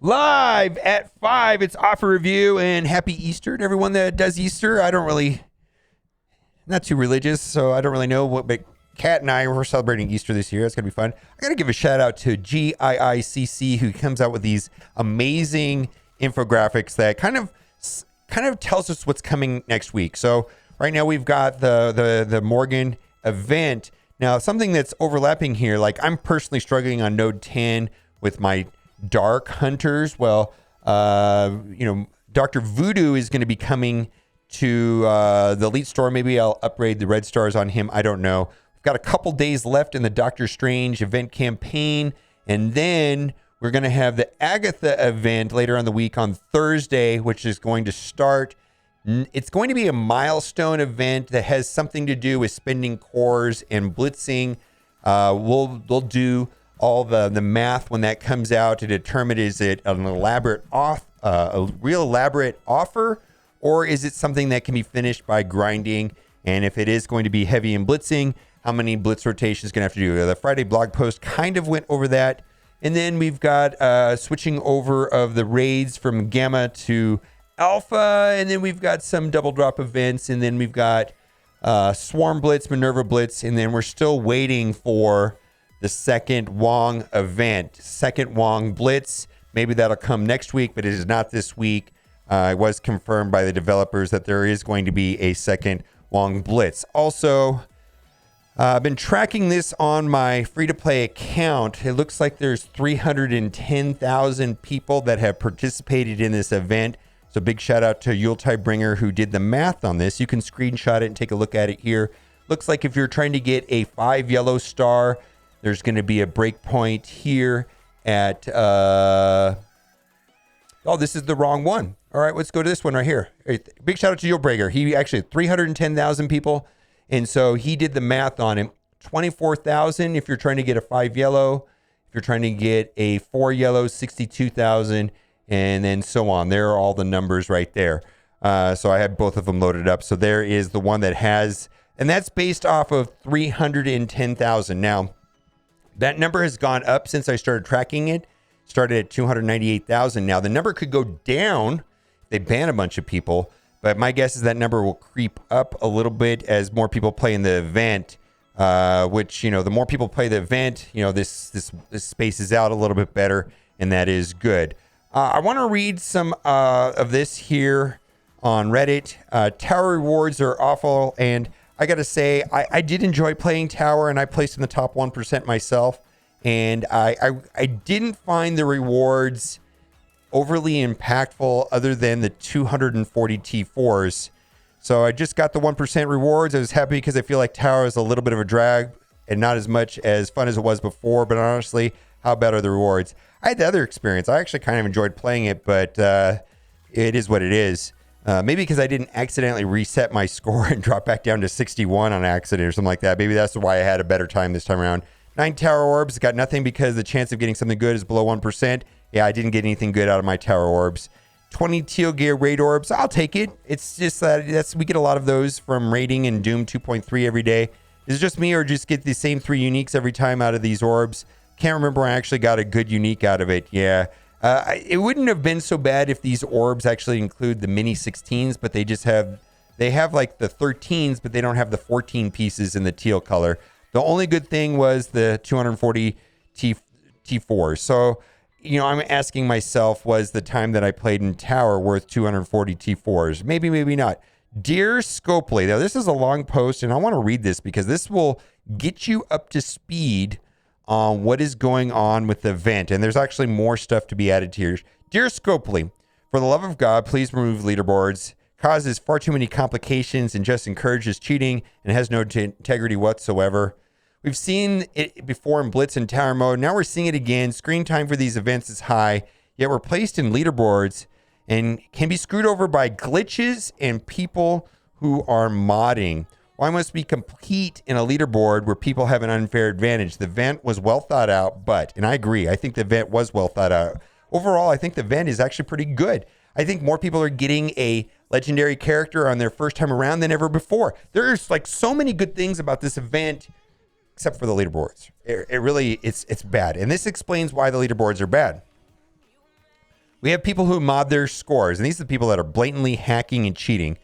Live at 5, it's Offer Review, and happy Easter to everyone that does Easter. Not too religious, so I don't really know what, but Kat and I, we're celebrating Easter this year. It's going to be fun. I got to give a shout out to GIICC, who comes out with these amazing infographics that kind of tells us what's coming next week. So right now we've got the Morgan event. Now, something that's overlapping here, like I'm personally struggling on Node 10 with my Dark Hunters. Well, Dr. Voodoo is going to be coming to the Elite Store. Maybe I'll upgrade the red stars on him. I don't know. We've got a couple days left in the Doctor Strange event campaign. And then we're going to have the Agatha event later on the week on Thursday, which is going to start. It's going to be a milestone event that has something to do with spending cores and blitzing. We'll do all the math when that comes out to determine, is it a real elaborate offer, or is it something that can be finished by grinding? And if it is going to be heavy in blitzing, how many blitz rotations going to have to do? The Friday blog post kind of went over that. And then we've got switching over of the raids from Gamma to Alpha. And then we've got some double drop events. And then we've got Swarm Blitz, Minerva Blitz. And then we're still waiting for the second Wong event, second Wong Blitz. Maybe that'll come next week, but it is not this week. It was confirmed by the developers that there is going to be a second Wong Blitz. Also, I've been tracking this on my free-to-play account. It looks like there's 310,000 people that have participated in this event. So big shout out to Yuletide Bringer who did the math on this. You can screenshot it and take a look at it here. Looks like if you're trying to get a 5 yellow star, there's going to be a breakpoint here at, this is the wrong one. All right, let's go to this one right here. Big shout out to Yulebreaker. He actually 310,000 people. And so he did the math on him. 24,000 if you're trying to get a 5 yellow. If you're trying to get a 4 yellow, 62,000, and then so on. There are all the numbers right there. So I had both of them loaded up. So there is the one that has, and that's based off of 310,000. Now, that number has gone up since I started tracking it. Started at 298,000. Now, the number could go down. They ban a bunch of people. But my guess is that number will creep up a little bit as more people play in the event. Which, the more people play the event, this spaces out a little bit better. And that is good. I want to read some of this here on Reddit. Tower rewards are awful. And I got to say, I did enjoy playing Tower, and I placed in the top 1% myself. And I didn't find the rewards overly impactful other than the 240 T4s. So I just got the 1% rewards. I was happy because I feel like Tower is a little bit of a drag and not as much as fun as it was before. But honestly, how bad are the rewards? I had the other experience. I actually kind of enjoyed playing it, but it is what it is. Maybe because I didn't accidentally reset my score and drop back down to 61 on accident or something like that. Maybe that's why I had a better time this time around. 9 Tower Orbs, got nothing because the chance of getting something good is below 1%. Yeah, I didn't get anything good out of my Tower Orbs. 20 Teal Gear Raid Orbs, I'll take it. It's just that we get a lot of those from raiding and Doom 2.3 every day. Is it just me or just get the same 3 uniques every time out of these orbs? Can't remember when I actually got a good unique out of it. Yeah. It wouldn't have been so bad if these orbs actually include the mini 16s, but they have like the 13s, but they don't have the 14 pieces in the teal color. The only good thing was the 240 T4. So, I'm asking myself, was the time that I played in Tower worth 240 T4s? Maybe, maybe not. Dear Scopely, now this is a long post, and I want to read this because this will get you up to speed on what is going on with the event. And there's actually more stuff to be added to here. Dear Scopely, for the love of God, please remove leaderboards. Causes far too many complications and just encourages cheating and has no integrity whatsoever. We've seen it before in Blitz and Tower mode. Now we're seeing it again. Screen time for these events is high, yet we're placed in leaderboards and can be screwed over by glitches and people who are modding. Why must we compete in a leaderboard where people have an unfair advantage? The event was well thought out, and I agree, I think the event was well thought out. Overall, I think the event is actually pretty good. I think more people are getting a legendary character on their first time around than ever before. There's like so many good things about this event, except for the leaderboards. It's bad. And this explains why the leaderboards are bad. We have people who mod their scores, and these are the people that are blatantly hacking and cheating.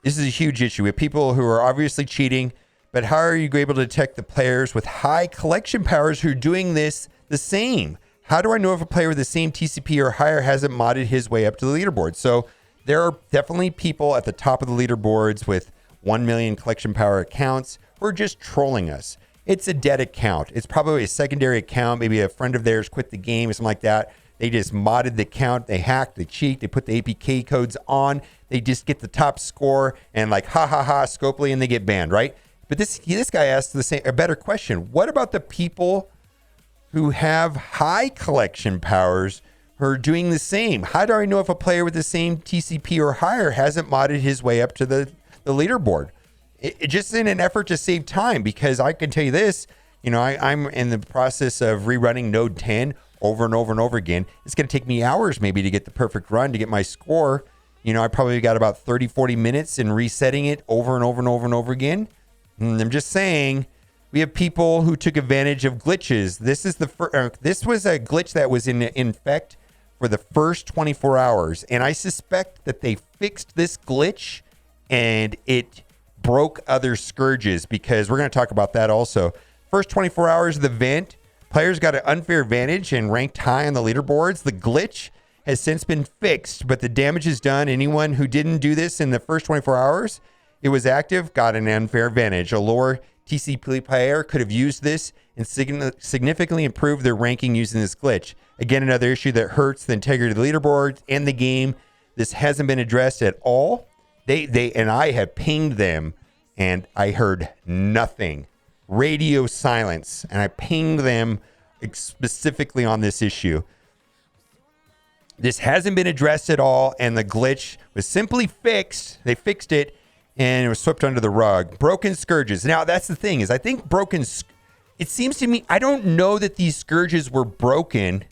This is a huge issue. We have people who are obviously cheating, but how are you able to detect the players with high collection powers who are doing this the same? How do I know if a player with the same TCP or higher hasn't modded his way up to the leaderboard? So there are definitely people at the top of the leaderboards with 1 million collection power accounts who are just trolling us. It's a dead account. It's probably a secondary account. Maybe a friend of theirs quit the game or something like that. They just modded the account. They hacked, they cheat, they put the APK codes on. They just get the top score and like, ha, ha, ha, Scopely, and they get banned, right? But this guy asked a better question. What about the people who have high collection powers who are doing the same? How do I know if a player with the same TCP or higher hasn't modded his way up to the leaderboard? It just in an effort to save time, because I can tell you this, I'm in the process of rerunning Node 10 over and over and over again. It's going to take me hours maybe to get the perfect run, to get my score. I probably got about 30, 40 minutes in resetting it over and over and over and over again. And I'm just saying, we have people who took advantage of glitches. This was a glitch that was in effect for the first 24 hours. And I suspect that they fixed this glitch and it broke other scourges, because we're going to talk about that also. First 24 hours of the event, players got an unfair advantage and ranked high on the leaderboards. The glitch has since been fixed, but the damage is done. Anyone who didn't do this in the first 24 hours, it was active, got an unfair advantage. A lower TCP player could have used this and significantly improved their ranking using this glitch. Again, another issue that hurts the integrity of the leaderboard and the game. This hasn't been addressed at all. They and I have pinged them, and I heard nothing. Radio silence, and I pinged them specifically on this issue. This hasn't been addressed at all, and the glitch was simply fixed. They fixed it, and it was swept under the rug. Broken scourges. Now, that's the thing, is I think it seems to me, I don't know that these scourges were broken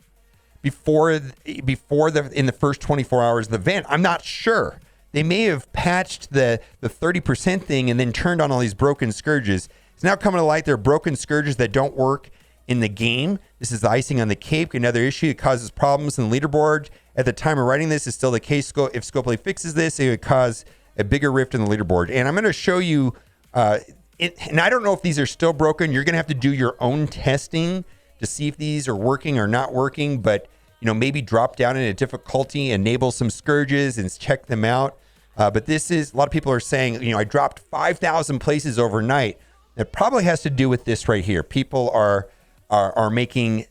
before in the first 24 hours of the event. I'm not sure. They may have patched the 30% thing and then turned on all these broken scourges. It's now coming to light there are broken scourges that don't work in the game. This is the icing on the cake. Another issue that causes problems in the leaderboard. At the time of writing this, is still the case. If Scopely fixes this, it would cause a bigger rift in the leaderboard. And I'm going to show you, and I don't know if these are still broken. You're going to have to do your own testing to see if these are working or not working. But maybe drop down in a difficulty, enable some scourges, and check them out. But this is, a lot of people are saying, I dropped 5,000 places overnight. It probably has to do with this right here. People are making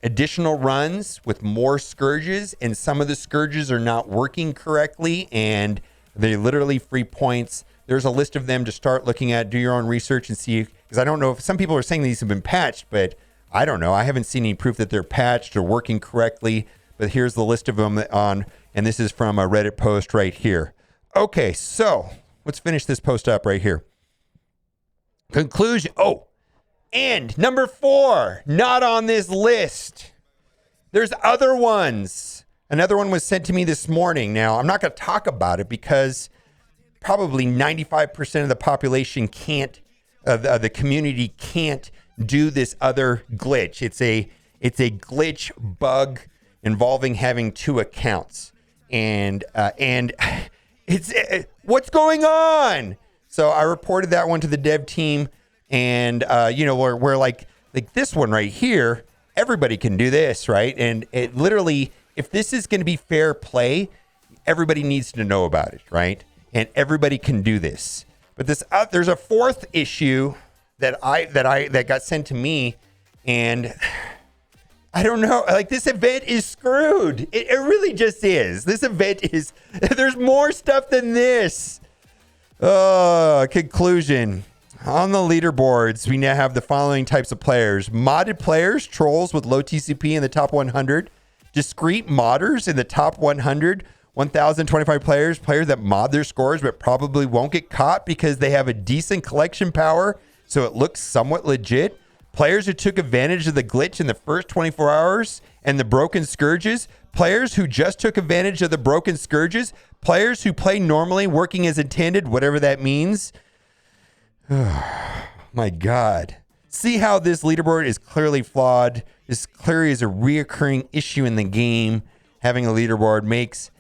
additional runs with more scourges, and some of the scourges are not working correctly, and they're literally free points. There's a list of them to start looking at. Do your own research and see, because I don't know if some people are saying these have been patched, but I don't know. I haven't seen any proof that they're patched or working correctly, but here's the list of them and this is from a Reddit post right here. Okay, so let's finish this post up right here. Conclusion. Oh, and number 4, not on this list. There's other ones. Another one was sent to me this morning. Now, I'm not going to talk about it because probably 95% of the population can't, the community can't do this other glitch. It's a glitch bug involving having 2 accounts, and it's what's going on. So I reported that one to the dev team, and we're like this one right here. Everybody can do this, right? And it literally, if this is going to be fair play, everybody needs to know about it, right? And everybody can do this. But there's a 4th issue that got sent to me, and I don't know. This event is screwed. It really just is. This event is. There's more stuff than this. Conclusion. On the leaderboards, we now have the following types of players: modded players, trolls with low TCP in the top 100, discrete modders in the top 100, 1,025 players that mod their scores but probably won't get caught because they have a decent collection power, so it looks somewhat legit. Players who took advantage of the glitch in the first 24 hours and the broken scourges. Players who just took advantage of the broken scourges. Players who play normally, working as intended, whatever that means. My God. See how this leaderboard is clearly flawed. This clearly is a reoccurring issue in the game. having a leaderboard makes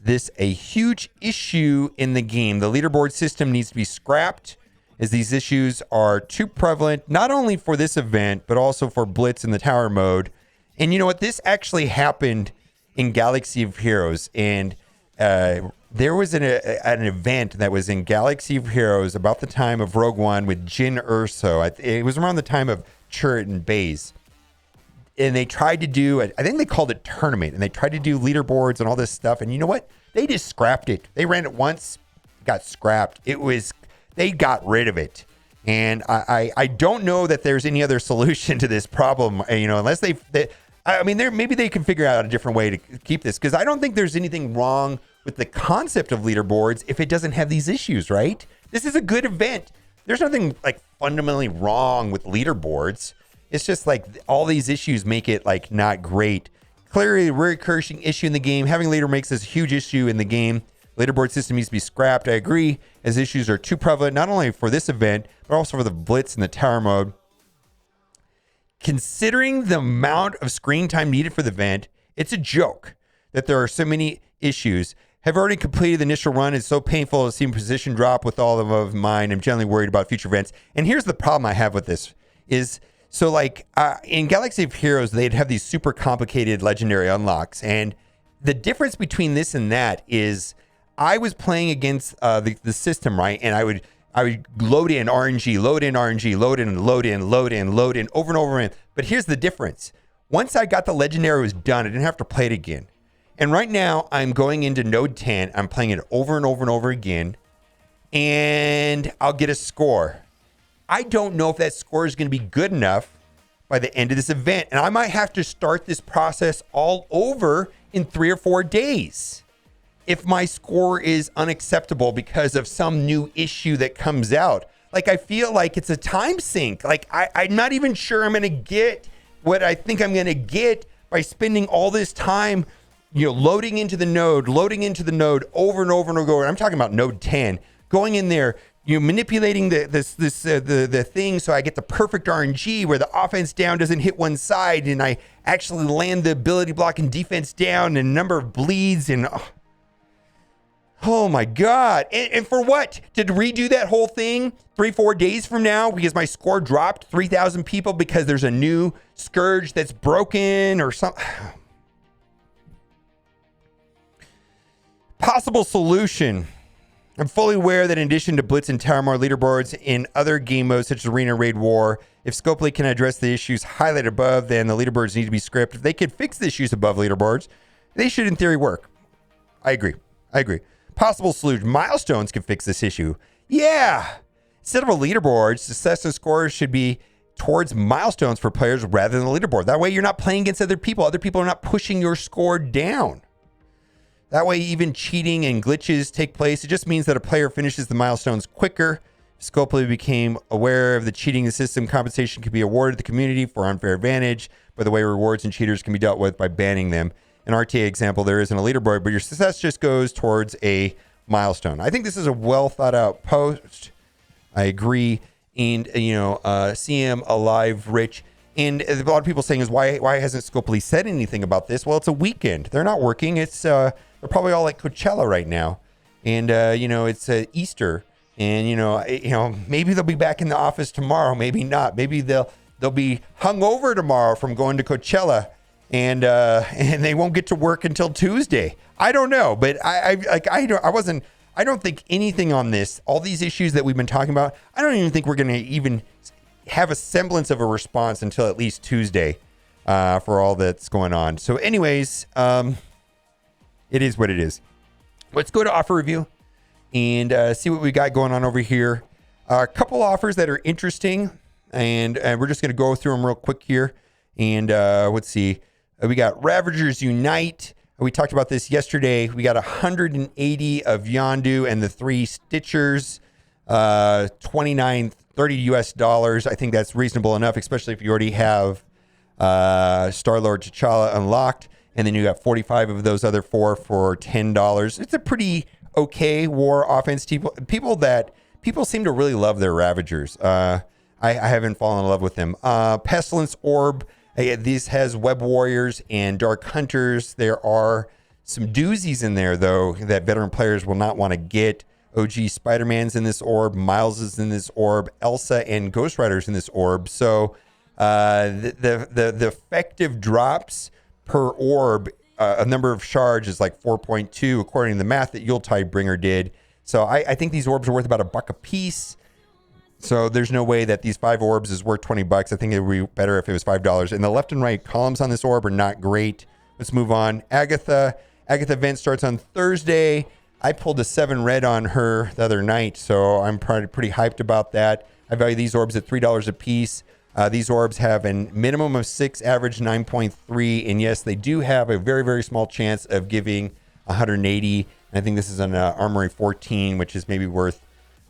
this a huge issue in the game. The leaderboard system needs to be scrapped, as these issues are too prevalent, not only for this event, but also for Blitz in the tower mode. And you know what? This actually happened in Galaxy of Heroes. And there was an event that was in Galaxy of Heroes about the time of Rogue One with Jyn Erso. It was around the time of Chirrut and Baze. And they tried to do, I think they called it tournament, and they tried to do leaderboards and all this stuff. And you know what? They just scrapped it. They ran it once, got scrapped. They got rid of it. And I don't know that there's any other solution to this problem, unless maybe they can figure out a different way to keep this, because I don't think there's anything wrong with the concept of leaderboards if it doesn't have these issues, right? This is a good event. There's nothing like fundamentally wrong with leaderboards. It's just like all these issues make it like not great. Clearly, a recurring issue in the game. Having leader makes this a huge issue in the game. Leaderboard system needs to be scrapped. I agree, as issues are too prevalent, not only for this event, but also for the Blitz and the tower mode. Considering the amount of screen time needed for the event, it's a joke that there are so many issues. Have already completed the initial run. It's so painful to see position drop with all of mine. I'm generally worried about future events. And here's the problem I have with this is, so like in Galaxy of Heroes, they'd have these super complicated legendary unlocks. And the difference between this and that is I was playing against the system, right? And I would load in RNG, load in RNG, load in over and over again. But here's the difference. Once I got the legendary was done, I didn't have to play it again. And right now I'm going into node 10. I'm playing it over and over and over again. And I'll get a score. I don't know if that score is going to be good enough by the end of this event. And I might have to start this process all over in 3 or 4 days if my score is unacceptable because of some new issue that comes out. Like, I feel like it's a time sink. Like, I'm not even sure I'm going to get what I think I'm going to get by spending all this time, loading into the node over and over and over. I'm talking about node 10, going in there, manipulating the thing so I get the perfect RNG where the offense down doesn't hit one side and I actually land the ability block and defense down and number of bleeds and oh my God. And for what? To redo that whole thing 3-4 days from now because my score dropped 3,000 people because there's a new scourge that's broken or something. Possible solution. I'm fully aware that in addition to Blitz and Tower Mode leaderboards in other game modes such as Arena, Raid, War, if Scopely can address the issues highlighted above, then the leaderboards need to be scrapped. If they could fix the issues above leaderboards, they should in theory work. I agree. Possible solution. Milestones can fix this issue. Yeah. Instead of a leaderboard, success and scores should be towards milestones for players rather than the leaderboard. That way you're not playing against other people. Other people are not pushing your score down. That way, even cheating and glitches take place. It just means that a player finishes the milestones quicker. If Scopely became aware of the cheating system, compensation could be awarded to the community for unfair advantage. By the way, rewards and cheaters can be dealt with by banning them. An RTA example, there isn't a leaderboard, but your success just goes towards a milestone. I think this is a well thought out post. I agree. And, CM Alive Rich. And a lot of people saying is why hasn't Scopely said anything about this? Well, it's a weekend. They're not working. It's they're probably all at Coachella right now, and it's Easter, and maybe they'll be back in the office tomorrow. Maybe not. Maybe they'll be hungover tomorrow from going to Coachella, and they won't get to work until Tuesday. I don't know, but I don't think anything on this. All these issues that we've been talking about, I don't even think we're going to even have a semblance of a response until at least Tuesday for all that's going on. So anyways, it is what it is. Let's go to offer review and see what we got going on over here. A couple offers that are interesting, and we're just going to go through them real quick here. And let's see. We got Ravagers Unite. We talked about this yesterday. We got 180 of Yondu and the 3 Stitchers, $29.30 US. I think that's reasonable enough, especially if you already have Star-Lord T'Challa unlocked. And then you got 45 of those other 4 for $10. It's a pretty okay war offense. People seem to really love their Ravagers. I haven't fallen in love with them. Pestilence Orb, These has Web Warriors and Dark Hunters. There are some doozies in there, though, that veteran players will not want to get. OG Spider-Man's in this orb. Miles is in this orb. Elsa and Ghost Rider's in this orb. So the effective drops per orb, a number of shards is like 4.2, according to the math that Tidebringer did. So I think these orbs are worth about $1 a piece. So there's no way that these 5 orbs is worth $20. I think it would be better if it was $5. And the left and right columns on this orb are not great. Let's move on. Agatha event starts on Thursday. I pulled a 7 red on her the other night, so I'm pretty hyped about that. I value these orbs at $3 a piece. These orbs have a minimum of 6, average 9.3. And yes, they do have a very, very small chance of giving 180. And I think this is an Armory 14, which is maybe worth,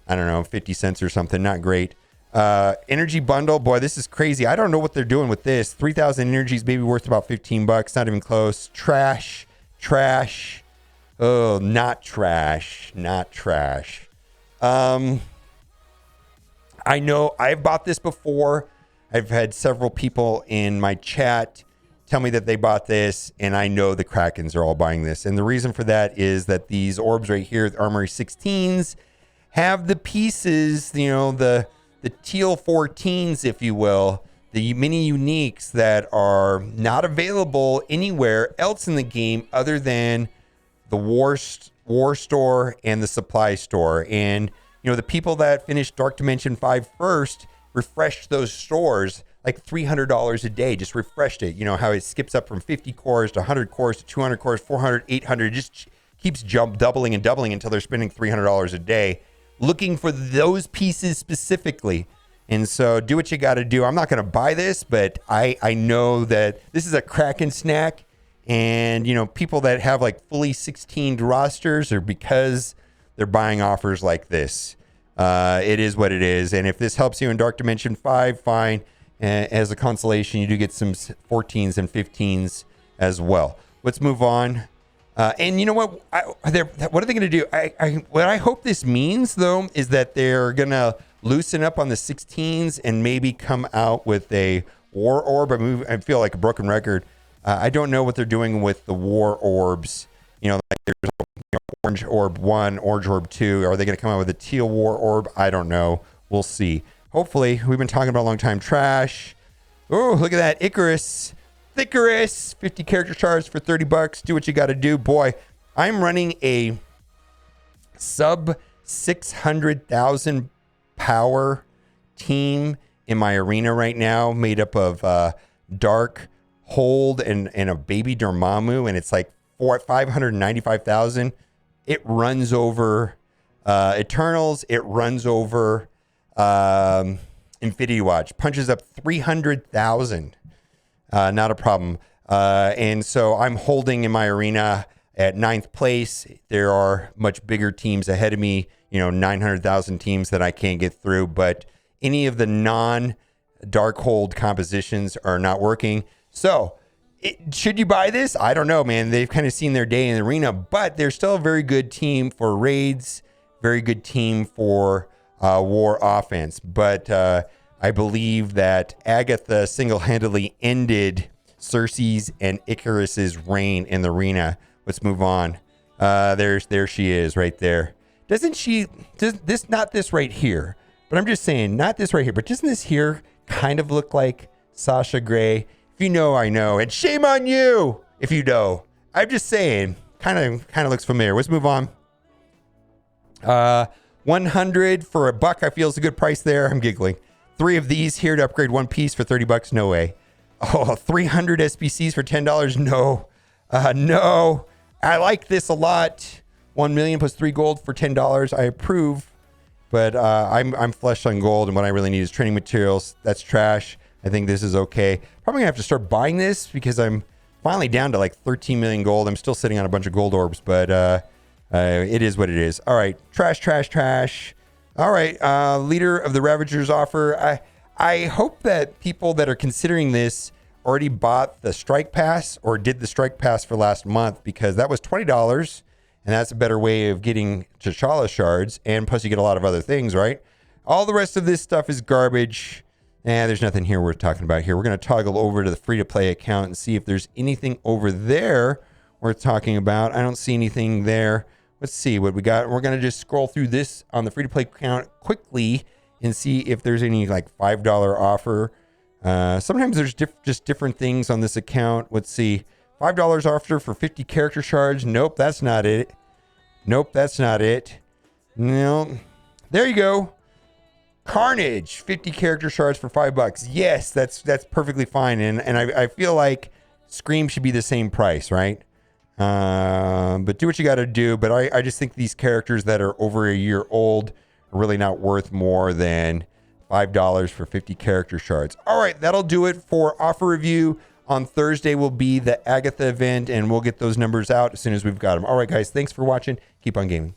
I don't know, 50 cents or something. Not great. Energy bundle. Boy, this is crazy. I don't know what they're doing with this. 3,000 energy is maybe worth about $15. Not even close. Trash. Oh, not trash. I know I've bought this before. I've had several people in my chat tell me that they bought this, and I know the Krakens are all buying this. And the reason for that is that these orbs right here, the Armory 16s, have the pieces, the teal 14s, if you will, the mini uniques that are not available anywhere else in the game other than the war store and the supply store. And, the people that finished Dark Dimension 5 first refreshed those stores like $300 a day, just refreshed it. You know how it skips up from 50 cores to 100 cores to 200 cores, 400, 800, just keeps doubling until they're spending $300 a day looking for those pieces specifically. And so do what you got to do. I'm not going to buy this, but I know that this is a Kraken snack. And, people that have like fully 16 rosters are because they're buying offers like this. It is what it is. And if this helps you in Dark Dimension 5, fine. As a consolation, you do get some 14s and 15s as well. Let's move on. And you know what? What are they going to do? What I hope this means, though, is that they're going to loosen up on the 16s and maybe come out with a war orb. I feel like a broken record. I don't know what they're doing with the war orbs. Like there's orange orb 1, orange orb 2. Are they going to come out with a teal war orb? I don't know. We'll see. Hopefully. We've been talking about a long time. Trash. Oh, look at that. Icarus. 50 character charts for $30. Do what you got to do. Boy, I'm running a sub 600,000 power team in my arena right now, made up of Dark, Hold, and a baby Dormammu, and it's like 595,000. It runs over Eternals. It runs over Infinity Watch. Punches up 300,000. Not a problem. And so I'm holding in my arena at 9th place. There are much bigger teams ahead of me, 900,000 teams that I can't get through. But any of the non-Dark Hold compositions are not working. So should you buy this? I don't know, man. They've kind of seen their day in the arena, but they're still a very good team for raids, very good team for war offense. But I believe that Agatha single-handedly ended Cersei's and Icarus's reign in the arena. Let's move on. There she is right there. Not this right here, but I'm just saying, not this right here, but doesn't this here kind of look like Sasha Grey? If you know, I know. And shame on you if you know. I'm just saying, kind of looks familiar. Let's move on. 100 for $1. I feel is a good price there. I'm giggling. 3 of these here to upgrade 1 piece for $30. No way. Oh, 300 SPCs for $10. No. No. I like this a lot. 1 million plus 3 gold for $10. I approve. But I'm flush on gold, and what I really need is training materials. That's trash. I think this is okay. Probably gonna have to start buying this because I'm finally down to like 13 million gold. I'm still sitting on a bunch of gold orbs, but it is what it is. All right, trash. All right, leader of the Ravagers offer. I hope that people that are considering this already bought the Strike Pass or did the Strike Pass for last month, because that was $20, and that's a better way of getting T'Challa shards, and plus you get a lot of other things, right? All the rest of this stuff is garbage. There's nothing here worth talking about here. We're going to toggle over to the free-to-play account and see if there's anything over there worth talking about. I don't see anything there. Let's see what we got. We're going to just scroll through this on the free-to-play account quickly and see if there's any like $5 offer. Sometimes there's just different things on this account. Let's see. $5 offer for 50 character shards. Nope, that's not it. Nope, that's not it. No. There you go. Carnage, 50 character shards for $5. Yes, that's perfectly fine. And I feel like Scream should be the same price, right? But do what you got to do. But I just think these characters that are over a year old are really not worth more than $5 for 50 character shards. All right, that'll do it for offer review. On Thursday will be the Agatha event, and we'll get those numbers out as soon as we've got them. All right, guys, thanks for watching. Keep on gaming.